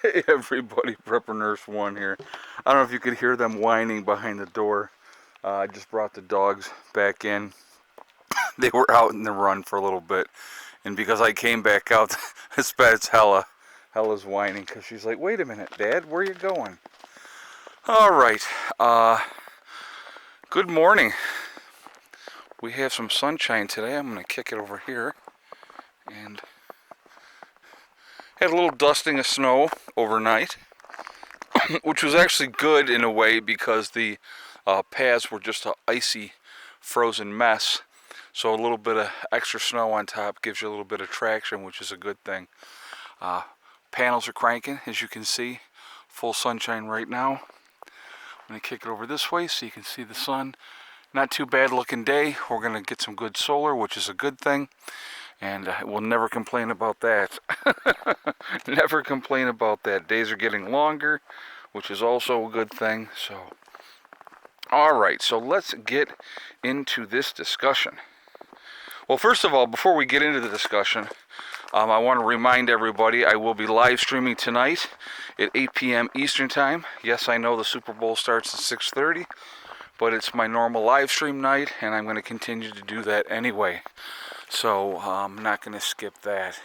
Hey everybody, Prepper Nurse One here. I don't know if you could hear them whining behind the door. I just brought the dogs back in. They were out in the run for a little bit, and because I came back out, it's Hella's whining because she's like, "Wait a minute, Dad, where are you going?" All right. Good morning. We have some sunshine today. I'm gonna kick it over here, and had a little dusting of snow overnight, which was actually good in a way because the paths were just an icy, frozen mess. So a little bit of extra snow on top gives you a little bit of traction, which is a good thing. Panels are cranking, as you can see. Full sunshine right now. I'm going to kick it over this way so you can see the sun. Not too bad looking day. We're going to get some good solar, which is a good thing. And we'll never complain about that. Never complain about that. Days are getting longer, which is also a good thing. So, all right, so let's get into this discussion. Well, first of all, before we get into the discussion, I want to remind everybody I will be live streaming tonight at 8 p.m. Eastern Time. Yes, I know the Super Bowl starts at 6:30, but it's my normal live stream night, and I'm going to continue to do that anyway. So I'm not going to skip that.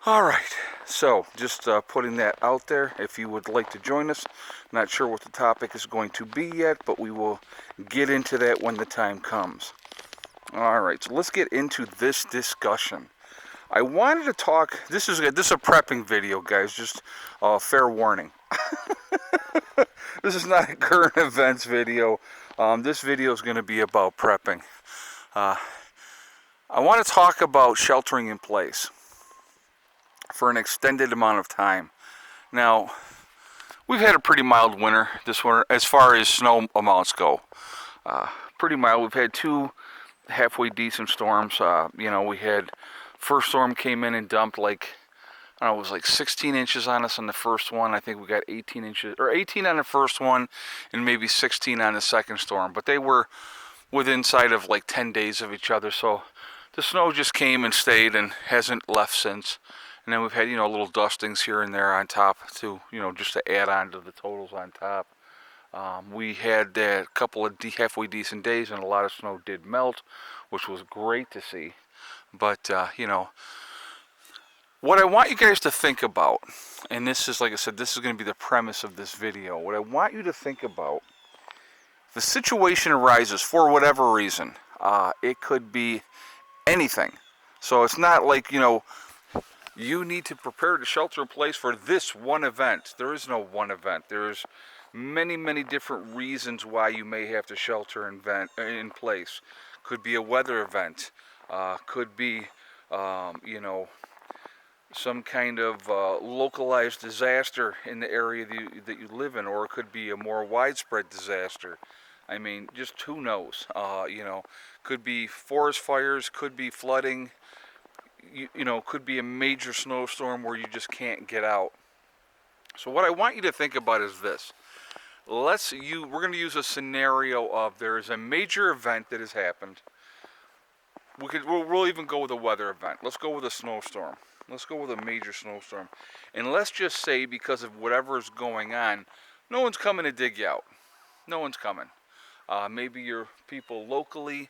All right, so just putting that out there. If you would like to join us, not sure what the topic is going to be yet, but we will get into that when the time comes. All right, so let's get into this discussion. I wanted to talk. This is a prepping video, guys. Just fair warning. This is not a current events video. This video is going to be about prepping. I want to talk about sheltering in place for an extended amount of time. Now, we've had a pretty mild winter this winter as far as snow amounts go. Pretty mild. We've had two halfway decent storms. We had first storm came in and dumped like, I don't know, it was like 16 inches on us on the first one. I think we got 18 inches, or 18 on the first one, and maybe 16 on the second storm. But they were within sight of like 10 days of each other. So the snow just came and stayed and hasn't left since. And then we've had, little dustings here and there on top to, just to add on to the totals on top. We had a couple of halfway decent days, and a lot of snow did melt, which was great to see. But, what I want you guys to think about, and this is, like I said, this is going to be the premise of this video. What I want you to think about, if the situation arises for whatever reason, it could be anything. So it's not like, you need to prepare to shelter in place for this one event. There is no one event. There's many, many different reasons why you may have to shelter in place. Could be a weather event. Could be, some kind of localized disaster in the area that you live in, or it could be a more widespread disaster. I mean, just who knows? Could be forest fires, could be flooding, could be a major snowstorm where you just can't get out. So what I want you to think about is this. We're going to use a scenario of there is a major event that has happened. We'll even go with a weather event. Let's go with a snowstorm. Let's go with a major snowstorm. And let's just say because of whatever is going on, no one's coming to dig you out. No one's coming. Maybe your people locally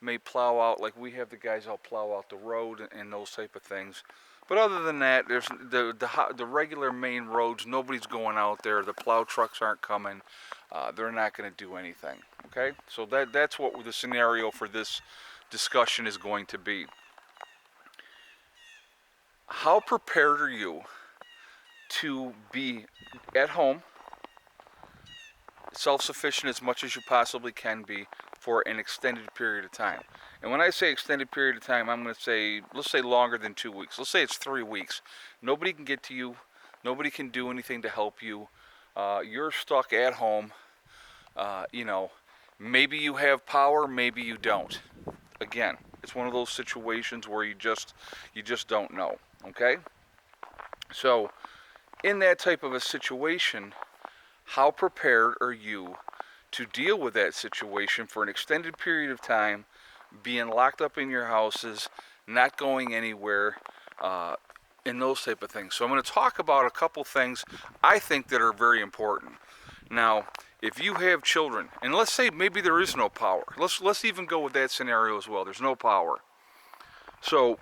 may plow out, like we have the guys out plow out the road and those type of things. But other than that, there's the regular main roads. Nobody's going out there. The plow trucks aren't coming. They're not going to do anything. Okay, so that's what the scenario for this discussion is going to be. How prepared are you to be at home, self-sufficient as much as you possibly can be for an extended period of time? And when I say extended period of time, I'm going to say, let's say longer than 2 weeks. Let's say it's 3 weeks. Nobody can get to you. Nobody can do anything to help you. You're stuck at home. Maybe you have power, maybe you don't. Again, it's one of those situations where you just don't know. Okay? So, in that type of a situation, how prepared are you to deal with that situation for an extended period of time, being locked up in your houses, not going anywhere, and those type of things. So I'm going to talk about a couple things I think that are very important. Now, if you have children, and let's say maybe there is no power. Let's even go with that scenario as well. There's no power. So,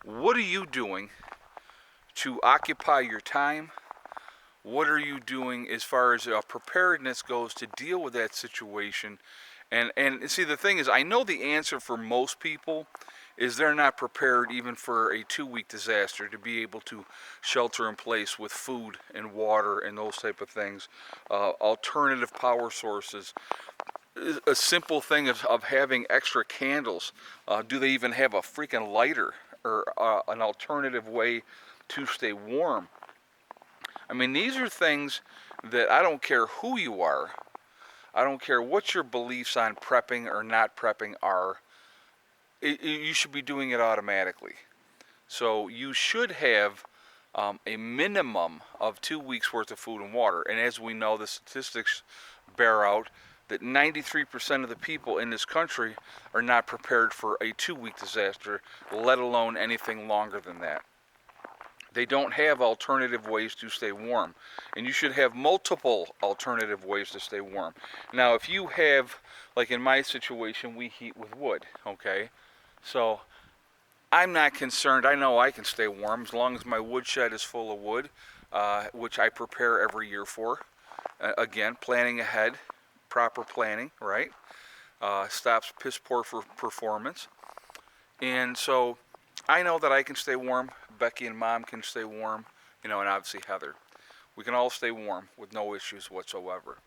what are you doing to occupy your time? What are you doing as far as preparedness goes to deal with that situation? And see, the thing is, I know the answer for most people is they're not prepared even for a 2-week disaster to be able to shelter in place with food and water and those type of things. Alternative power sources. A simple thing of having extra candles. Do they even have a freaking lighter or an alternative way to stay warm? I mean, these are things that I don't care who you are. I don't care what your beliefs on prepping or not prepping are. You should be doing it automatically. So you should have a minimum of 2 weeks worth of food and water. And as we know, the statistics bear out that 93% of the people in this country are not prepared for a 2-week disaster, let alone anything longer than that. They don't have alternative ways to stay warm. And you should have multiple alternative ways to stay warm. Now, if you have, like in my situation, we heat with wood, okay? So I'm not concerned. I know I can stay warm as long as my woodshed is full of wood, which I prepare every year for. Again, planning ahead, proper planning, right? Stops piss poor for performance. And so I know that I can stay warm. Becky and Mom can stay warm, and obviously Heather. We can all stay warm with no issues whatsoever.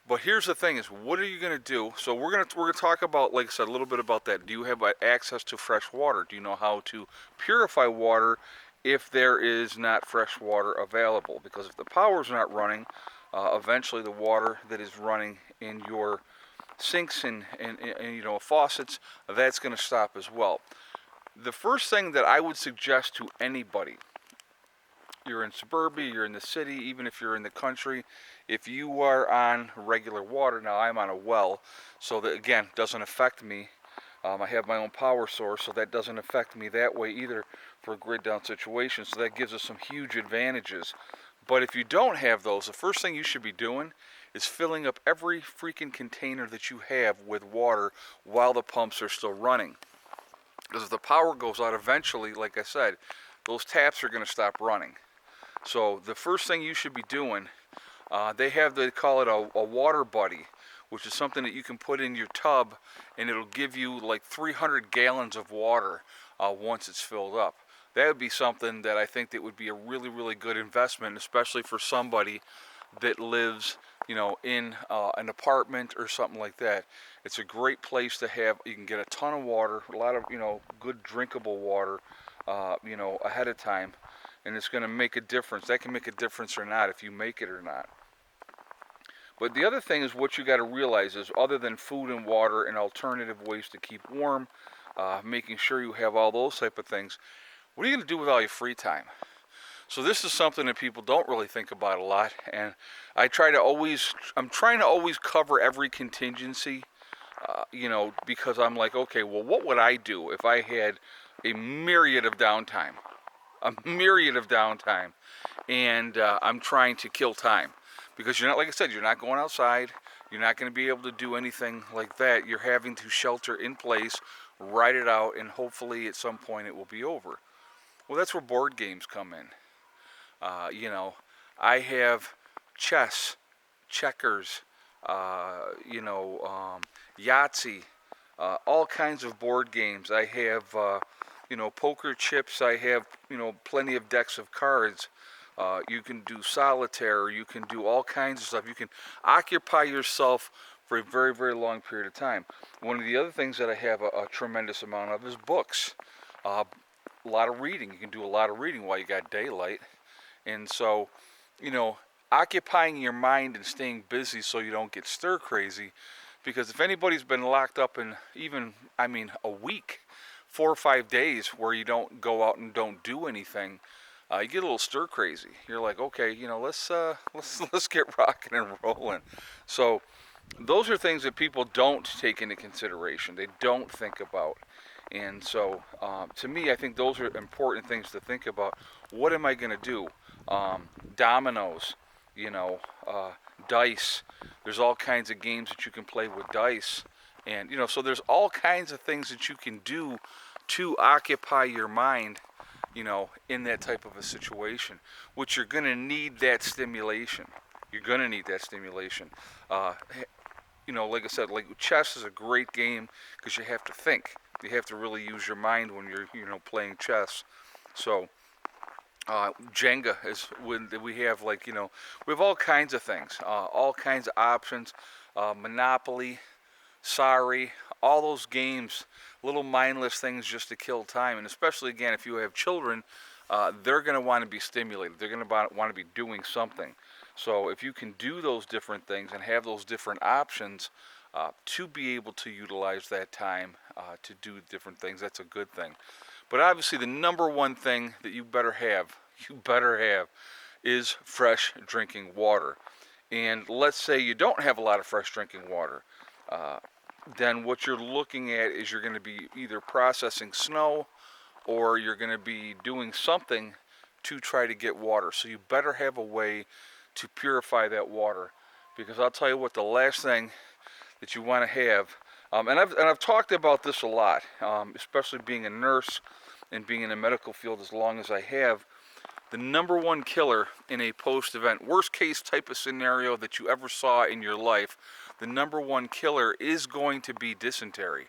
But here's the thing: is what are you going to do? So we're going to talk about, like I said, a little bit about that. Do you have access to fresh water? Do you know how to purify water if there is not fresh water available? Because if the power's not running, eventually the water that is running in your sinks and faucets, that's going to stop as well. The first thing that I would suggest to anybody, you're in suburbia, you're in the city, even if you're in the country, if you are on regular water, now I'm on a well, so that again doesn't affect me. I have my own power source, so that doesn't affect me that way either for a grid down situation, so that gives us some huge advantages. But if you don't have those, the first thing you should be doing is filling up every freaking container that you have with water while the pumps are still running. Because if the power goes out eventually, like I said, those taps are going to stop running. So the first thing you should be doing, they call it a water buddy, which is something that you can put in your tub, and it'll give you like 300 gallons of water once it's filled up. That would be something that I think that would be a really, really good investment, especially for somebody that lives, in an apartment or something like that. It's a great place to have. You can get a ton of water, a lot of, good drinkable water, ahead of time, and it's going to make a difference. That can make a difference or not if you make it or not. But the other thing is what you got to realize is, other than food and water and alternative ways to keep warm, making sure you have all those type of things, what are you going to do with all your free time? So this is something that people don't really think about a lot, and I'm trying to always cover every contingency, because I'm like, okay, well, what would I do if I had a myriad of downtime, and I'm trying to kill time, because you're not, like I said, you're not going outside, you're not going to be able to do anything like that. You're having to shelter in place, ride it out, and hopefully at some point it will be over. Well, that's where board games come in. I have chess, checkers, Yahtzee, all kinds of board games. I have, poker chips. I have, plenty of decks of cards. You can do solitaire. You can do all kinds of stuff. You can occupy yourself for a very, very long period of time. One of the other things that I have a tremendous amount of is books. A lot of reading. You can do a lot of reading while you got daylight. And so, occupying your mind and staying busy so you don't get stir crazy, because if anybody's been locked up in even, a week, 4 or 5 days where you don't go out and don't do anything, you get a little stir crazy. You're like, okay, let's get rocking and rolling. So those are things that people don't take into consideration. They don't think about. And so, to me, I think those are important things to think about. What am I going to do? Dominoes, you know, dice. There's all kinds of games that you can play with dice. And, so there's all kinds of things that you can do to occupy your mind, in that type of a situation, which you're going to need that stimulation. You're going to need that stimulation. Uh, like I said, like chess is a great game because you have to think. You have to really use your mind when you're, playing chess. So, Jenga is when we have we have all kinds of things, all kinds of options. Monopoly, Sorry, all those games, little mindless things just to kill time, and especially again if you have children, they're going to want to be stimulated. They're going to want to be doing something. So if you can do those different things and have those different options to be able to utilize that time to do different things, that's a good thing. But obviously, the number one thing that you better have, is fresh drinking water. And let's say you don't have a lot of fresh drinking water. Then what you're looking at is you're going to be either processing snow or you're going to be doing something to try to get water. So you better have a way to purify that water, because I'll tell you what, the last thing that you want to have, and I've talked about this a lot, especially being a nurse and being in the medical field as long as I have. The number one killer in a post-event, worst case type of scenario that you ever saw in your life, the number one killer is going to be dysentery.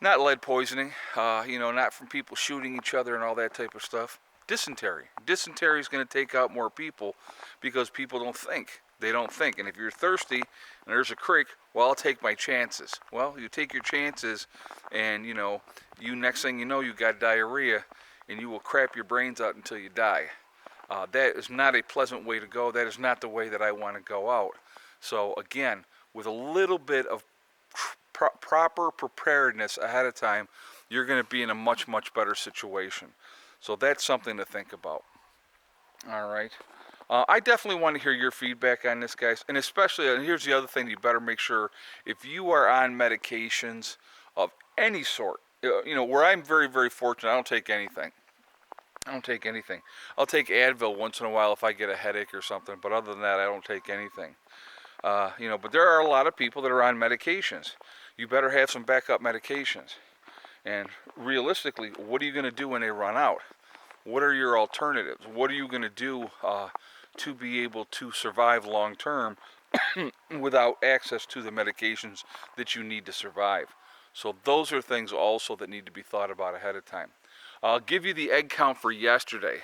Not lead poisoning, not from people shooting each other and all that type of stuff. Dysentery. Dysentery is going to take out more people because people don't think. They don't think. And if you're thirsty and there's a creek, well, I'll take my chances. Well, you take your chances and, you next thing you know, you got diarrhea and you will crap your brains out until you die. That is not a pleasant way to go. That is not the way that I want to go out. So again, with a little bit of proper preparedness ahead of time, you're going to be in a much, much better situation. So that's something to think about. All right. I definitely want to hear your feedback on this, guys. And especially, and here's the other thing, you better make sure, if you are on medications of any sort, where I'm very, very fortunate, I don't take anything. I'll take Advil once in a while if I get a headache or something, but other than that, I don't take anything. But there are a lot of people that are on medications. You better have some backup medications. And realistically, what are you going to do when they run out? What are your alternatives? What are you going to do to be able to survive long term without access to the medications that you need to survive? So those are things also that need to be thought about ahead of time. I'll give you the egg count for yesterday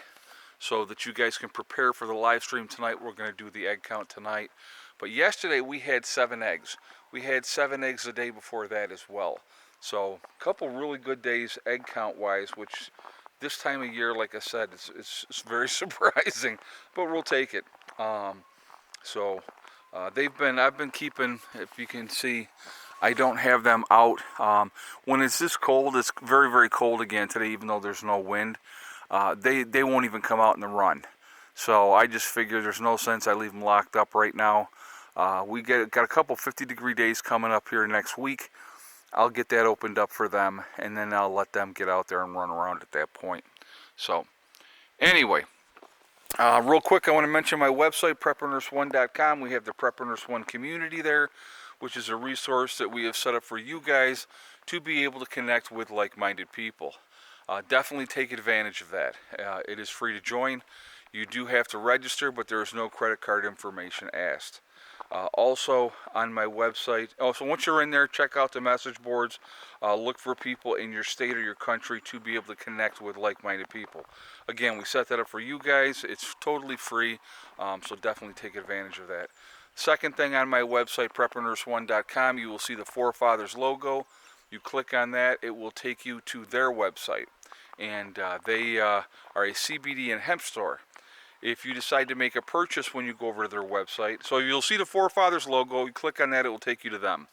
so that you guys can prepare for the live stream tonight. We're going to do the egg count tonight. But yesterday we had 7 eggs. We had 7 eggs a day before that as well. So a couple really good days egg count wise, which this time of year, like I said, it's very surprising, but we'll take it. I've been keeping, if you can see, I don't have them out. When it's this cold, it's very, very cold again today, even though there's no wind. They won't even come out in the run. So I just figure there's no sense I leave them locked up right now. We got a couple 50-degree days coming up here next week. I'll get that opened up for them, and then I'll let them get out there and run around at that point. So, anyway, real quick, I want to mention my website, preppernurse1.com. We have the Prepper Nurse 1 community there, which is a resource that we have set up for you guys to be able to connect with like-minded people. Definitely take advantage of that. It is free to join. You do have to register, but there is no credit card information asked. Also on my website, so once you're in there, check out the message boards. Look for people in your state or your country to be able to connect with like-minded people. Again, we set that up for you guys. It's totally free, so definitely take advantage of that. Second thing on my website, preppernurse1.com, you will see the Forefathers logo. You click on that, it will take you to their website. And they are a CBD and hemp store. If you decide to make a purchase when you go over to their website, so you'll see the Forefathers logo, you click on that, it will take you to them.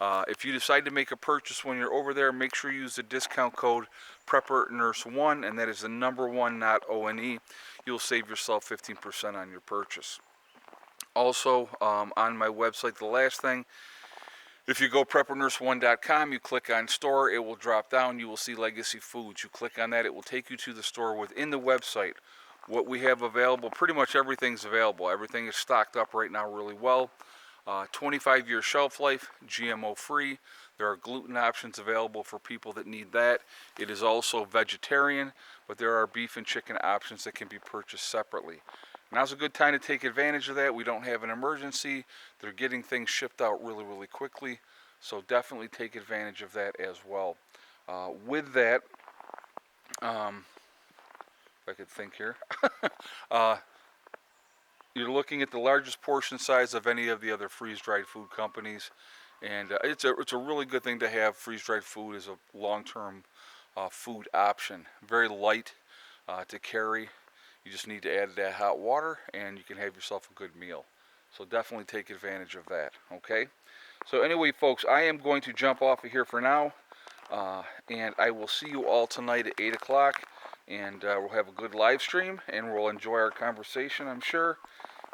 If you decide to make a purchase when you're over there, make sure you use the discount code PrepperNurse1, and that is the number 1, not O-N-E. You'll save yourself 15% on your purchase. Also, on my website, the last thing, If you go preppernurse1.com, you click on store, it will drop down. You will see Legacy Foods. You click on that, it will take you to the store within the website. What we have available, pretty much everything's available. Everything is stocked up right now really well. 25-year shelf life, GMO free. There are gluten options available for people that need that. It is also vegetarian, but there are beef and chicken options that can be purchased separately. Now's a good time to take advantage of that. We don't have an emergency. They're getting things shipped out really, really quickly. So definitely take advantage of that as well. With that, if I could think here, you're looking at the largest portion size of any of the other freeze-dried food companies. And it's a really good thing to have freeze-dried food as a long-term food option. Very light to carry. You just need to add that hot water and you can have yourself a good meal. So definitely take advantage of that, okay? So anyway, folks, I am going to jump off of here for now. And I will see you all tonight at 8 o'clock. And we'll have a good live stream and we'll enjoy our conversation, I'm sure.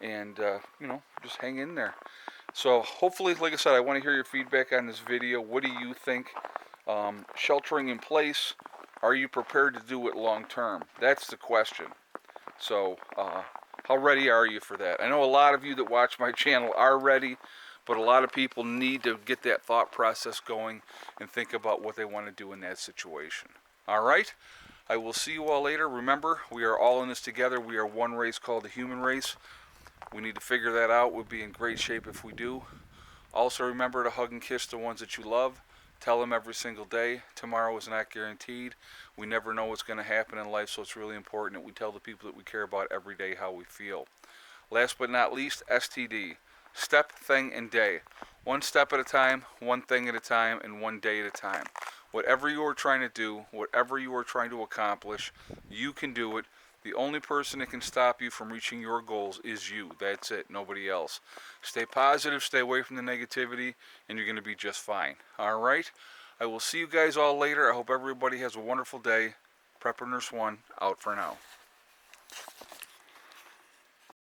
And, you know, just hang in there. So hopefully, like I said, I want to hear your feedback on this video. What do you think? Sheltering in place, are you prepared to do it long term? That's the question. So, how ready are you for that? I know a lot of you that watch my channel are ready, but a lot of people need to get that thought process going and think about what they want to do in that situation. All right? I will see you all later. Remember, we are all in this together. We are one race called the human race. We need to figure that out. We'll be in great shape if we do. Also, remember to hug and kiss the ones that you love. Tell them every single day. Tomorrow is not guaranteed. We never know what's going to happen in life, so it's really important that we tell the people that we care about every day how we feel. Last but not least, STD. Step, thing, and day. One step at a time, one thing at a time, and one day at a time. Whatever you are trying to do, whatever you are trying to accomplish, you can do it. The only person that can stop you from reaching your goals is you. That's it. Nobody else. Stay positive. Stay away from the negativity, and you're going to be just fine. All right? I will see you guys all later. I hope everybody has a wonderful day. Prepper Nurse 1, out for now.